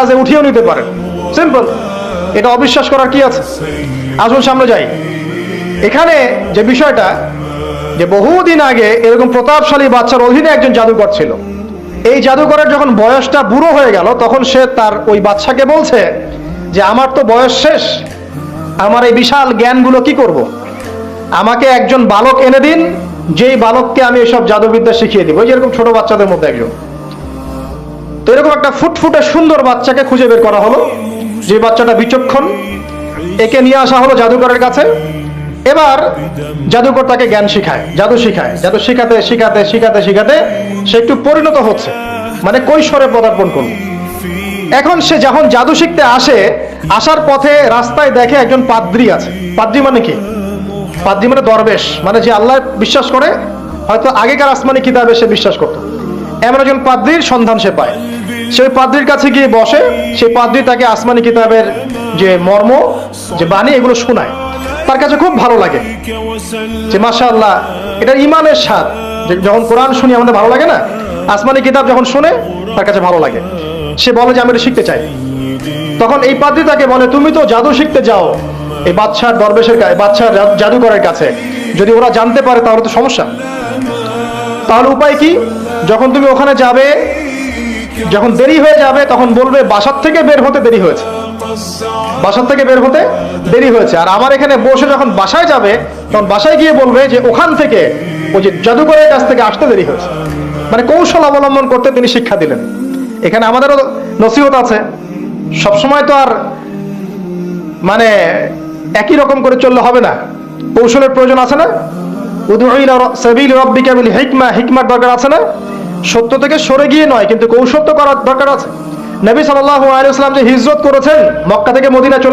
জাহাজে উঠিয়েও নিতে পারেন, সিম্পল। এটা অবিশ্বাস করার কি আছে? আসুন সামনে যাই। এখানে যে বিষয়টা, যে বহুদিন আগে এরকম প্রতাপশালী বাচ্চার অধীনে একজন জাদুকর ছিল। এই জাদুকরের যখন বয়সটা বুড়ো হয়ে গেল, তখন সে তার ওই বাচ্চাকে বলছে যে আমার তো বয়স শেষ, আমার এই বিশাল জ্ঞানগুলো কি করব? আমাকে একজন বালক এনে দিন, যেই বালককে আমি এসব জাদুবিদ্যা শিখিয়ে দিব। যেরকম ছোট বাচ্চাদের মধ্যে একজন। তো এরকম একটা ফুটফুটে সুন্দর বাচ্চাকে খুঁজে বের করা হলো, যে বাচ্চাটা বিচক্ষণ। একে নিয়ে আসা হলো জাদুকরের কাছে। এবার জাদুকর তাকে জ্ঞান শিখায়, জাদু শিখায়। জাদু শিখাতে শিখাতে শিখাতে শিখাতে সে একটু পরিণত হচ্ছে, মানে কৈশোরে পদার্পণ করল। এখন সে যখন জাদু শিখতে আসে, আসার পথে রাস্তায় দেখে একজন পাদ্রী আছে। পাদ্রী মানে কি? পাদ্রী মানে দরবেশ, মানে যে আল্লাহ বিশ্বাস করে, হয়তো আগেকার আসমানি কিতাবে সে বিশ্বাস করত। এমন একজন পাদ্রীর সন্ধান সে পায়। সেই পাদ্রীর কাছে গিয়ে বসে। সেই পাদ্রী তাকে আসমানি কিতাবের যে মর্ম, যে বাণী, এগুলো শোনায়। তার কাছে খুব ভালো লাগে যে মাশাআল্লাহ, এটা ইমানের স্বাদ। যখন কোরআন শুনি আমাদের ভালো লাগে না? আসমানি কিতাব যখন শুনে তার কাছে ভালো লাগে। সে বলে যে আমি এটা শিখতে চাই। তখন এই পাদ্রী তাকে বলে, তুমি তো জাদু শিখতে যাও এই বাদশার দরবেশের কাছে, বাদশার জাদুকরের কাছে, যদি ওরা জানতে পারে তাহলে তো সমস্যা। তাহলে উপায় কি? যখন তুমি ওখানে যাবে, যখন দেরি হয়ে যাবে, তখন বলবে বাসার থেকে বের হতে দেরি হয়েছে, বাসার থেকে বের হতে দেরি হয়েছে। আর আমার এখানে বসে যখন বাসায় যাবে, তখন বাসায় গিয়ে বলবে যে ওখান থেকে, ওই যে জাদুকরের কাছ থেকে আসতে দেরি হয়েছে। মানে কৌশল অবলম্বন করতে তিনি শিক্ষা দিলেন। এখানে আমাদেরও নসিহত আছে, সবসময় তো আর মানে একই রকম করে চললে হবে না, কৌশলের প্রয়োজন আছে না? উদউ ইলা সাবিলি রাব্বিকা বিল হিকমা, হিকমার দরকার আছে না? সত্য থেকে সরে গিয়ে নয়, কিন্তু কৌশল তো করার দরকার আছে। নবী সাল্লাল্লাহু আলাইহি ওয়াসাল্লাম যে হিজরত করেছেন মক্কা থেকে মদিনা চলে